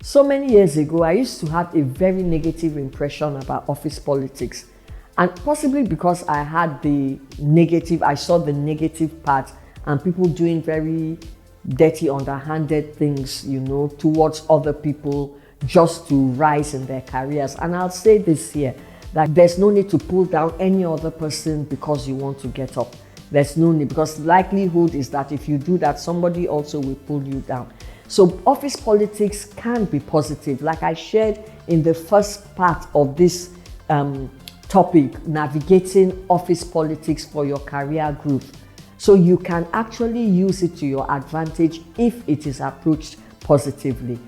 So many years ago, I used to have a very negative impression about office politics. And possibly because I saw the negative part and people doing very dirty, underhanded things, towards other people just to rise in their careers. And I'll say this here, that there's no need to pull down any other person because you want to get up. There's no need, because the likelihood is that if you do that, somebody also will pull you down. So office politics can be positive. Like I shared in the first part of this topic, navigating office politics for your career growth. So you can actually use it to your advantage if it is approached positively.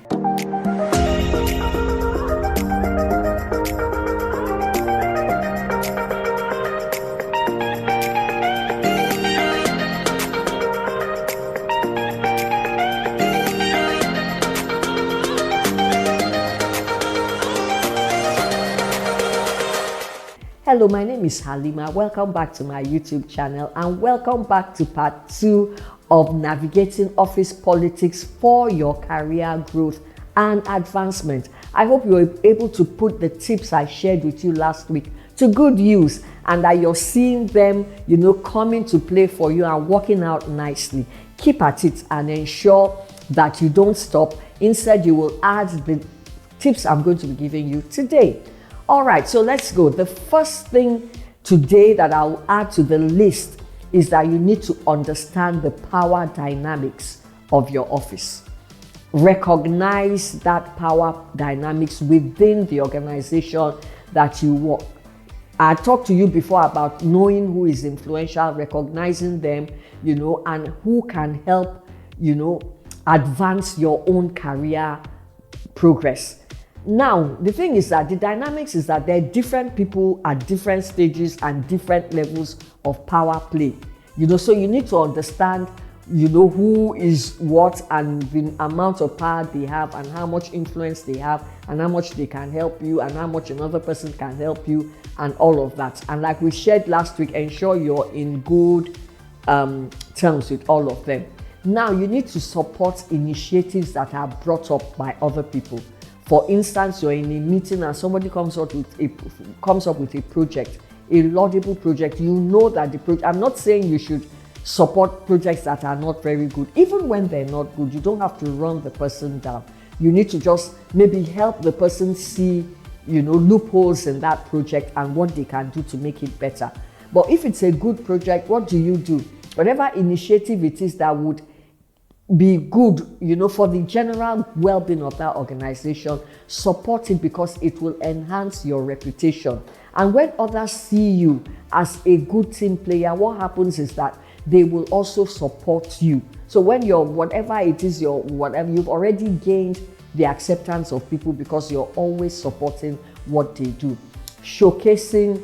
Hello, my name is Halima. Welcome back to my YouTube channel and welcome back to part 2 of navigating office politics for your career growth and advancement. I hope you were able to put the tips I shared with you last week to good use and that you're seeing them, coming to play for you and working out nicely. Keep at it and ensure that you don't stop. Instead, you will add the tips I'm going to be giving you today. All right, so let's go. The first thing today that I'll add to the list is that you need to understand the power dynamics of your office. Recognize that power dynamics within the organization that you work. I talked to you before about knowing who is influential, recognizing them, and who can help, advance your own career progress. Now, the thing is that the dynamics is that there are different people at different stages and different levels of power play. So you need to understand, who is what and the amount of power they have and how much influence they have and how much they can help you and how much another person can help you and all of that. And like we shared last week, ensure you're in good terms with all of them. Now, you need to support initiatives that are brought up by other people. For instance, you're in a meeting and somebody comes up with a project, a laudable project. You know that the project, I'm not saying you should support projects that are not very good. Even when they're not good, you don't have to run the person down. You need to just maybe help the person see, loopholes in that project and what they can do to make it better. But if it's a good project, what do? Whatever initiative it is that would be good, for the general well-being of that organization, support it because it will enhance your reputation. And when others see you as a good team player, what happens is that they will also support you. So when whatever it is, you've already gained the acceptance of people because you're always supporting what they do. Showcasing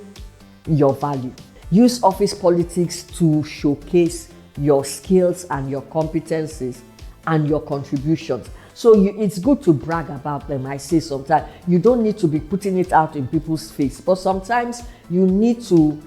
your value. Use office politics to showcase your skills and your competencies and your contributions. So it's good to brag about them. I say sometimes you don't need to be putting it out in people's face, but sometimes you need to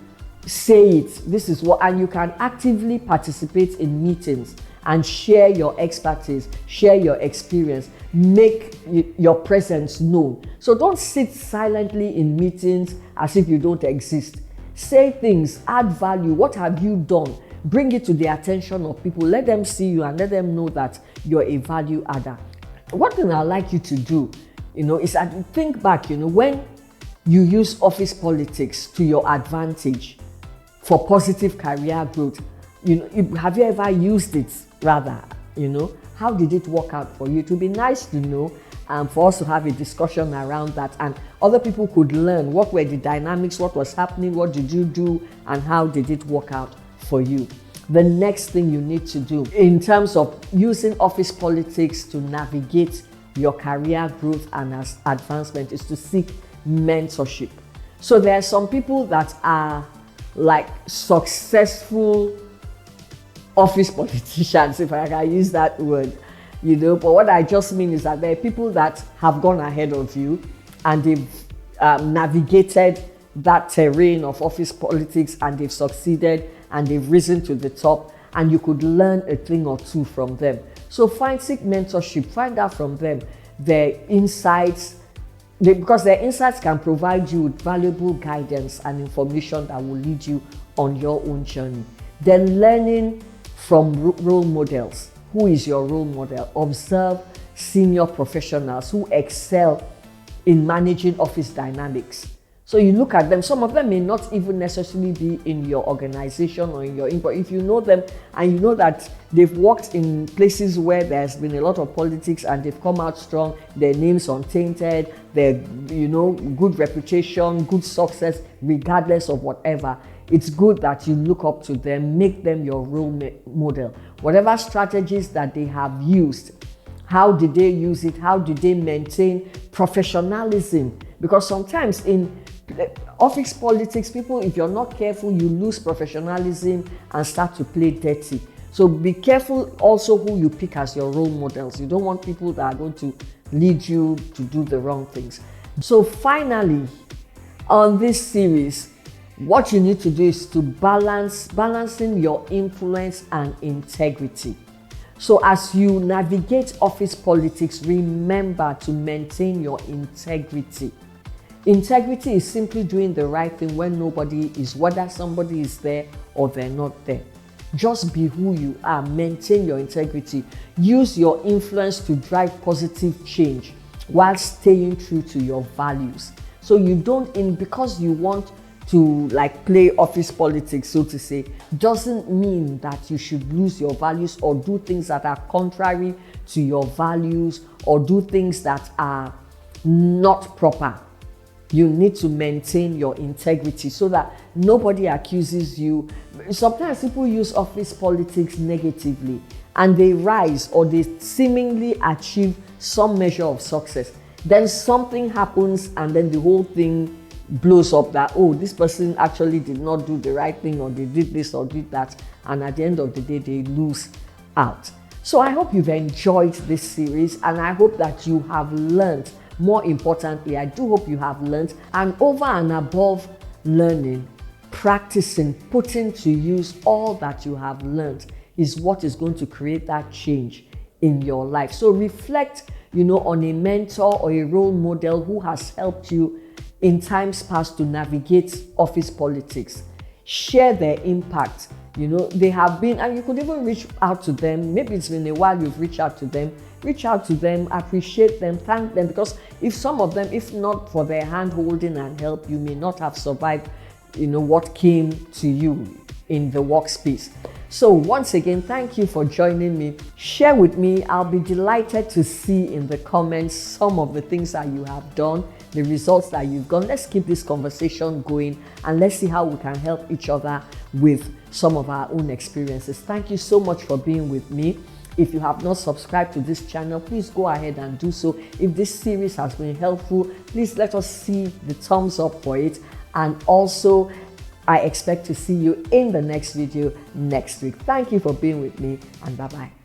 say it. This is what, and you can actively participate in meetings and share your expertise, share your experience, make your presence known. So don't sit silently in meetings as if you don't exist. Say things, add value. What have you done? Bring it to the attention of people. Let them see you and let them know that you're a value adder. One thing I'd like you to do, is that you think back, when you use office politics to your advantage for positive career growth, have you ever used it rather? How did it work out for you? It would be nice to know and for us to have a discussion around that and other people could learn what were the dynamics, what was happening, what did you do, and how did it work out for you. The next thing you need to do in terms of using office politics to navigate your career growth and advancement is to seek mentorship. So there are some people that are like successful office politicians, if I can use that word, but what I just mean is that there are people that have gone ahead of you and they've navigated that terrain of office politics and they've succeeded and they've risen to the top, and you could learn a thing or two from them. So seek mentorship, find out from them. their insights, because their insights can provide you with valuable guidance and information that will lead you on your own journey. Then learning from role models. Who is your role model? Observe senior professionals who excel in managing office dynamics. So you look at them, some of them may not even necessarily be in your organization or in your input. If you know them and you know that they've worked in places where there's been a lot of politics and they've come out strong, their names untainted, their good reputation, good success, regardless of whatever, it's good that you look up to them, make them your role model. Whatever strategies that they have used, how did they use it? How did they maintain professionalism? Because sometimes in office politics, people, if you're not careful, you lose professionalism and start to play dirty. So be careful also who you pick as your role models. You don't want people that are going to lead you to do the wrong things. So finally, on this series, what you need to do is to balancing your influence and integrity. So as you navigate office politics, remember to maintain your integrity. Integrity is simply doing the right thing when nobody is, whether somebody is there or they're not there. Just be who you are, maintain your integrity. Use your influence to drive positive change while staying true to your values. So you don't, because you want to play office politics, so to say, doesn't mean that you should lose your values or do things that are contrary to your values or do things that are not proper. You need to maintain your integrity so that nobody accuses you. Sometimes people use office politics negatively and they rise or they seemingly achieve some measure of success. Then something happens and then the whole thing blows up that, oh, this person actually did not do the right thing, or they did this or did that, and at the end of the day they lose out. So I hope you've enjoyed this series and I hope that you have learned. More importantly, I do hope you have learned, and over and above learning, practicing, putting to use all that you have learned is what is going to create that change in your life. So reflect, on a mentor or a role model who has helped you in times past to navigate office politics. Share their impact. They have been, and you could even reach out to them. Maybe it's been a while you've reached out to them. Reach out to them, appreciate them, thank them, because if some of them, if not for their hand holding and help, you may not have survived, what came to you in the workspace. So once again, thank you for joining me. Share with me. I'll be delighted to see in the comments some of the things that you have done, the results that you've gotten. Let's keep this conversation going and let's see how we can help each other with some of our own experiences. Thank you so much for being with me. If you have not subscribed to this channel, please go ahead and do so. If this series has been helpful, please let us see the thumbs up for it. And also, I expect to see you in the next video next week. Thank you for being with me, and bye-bye.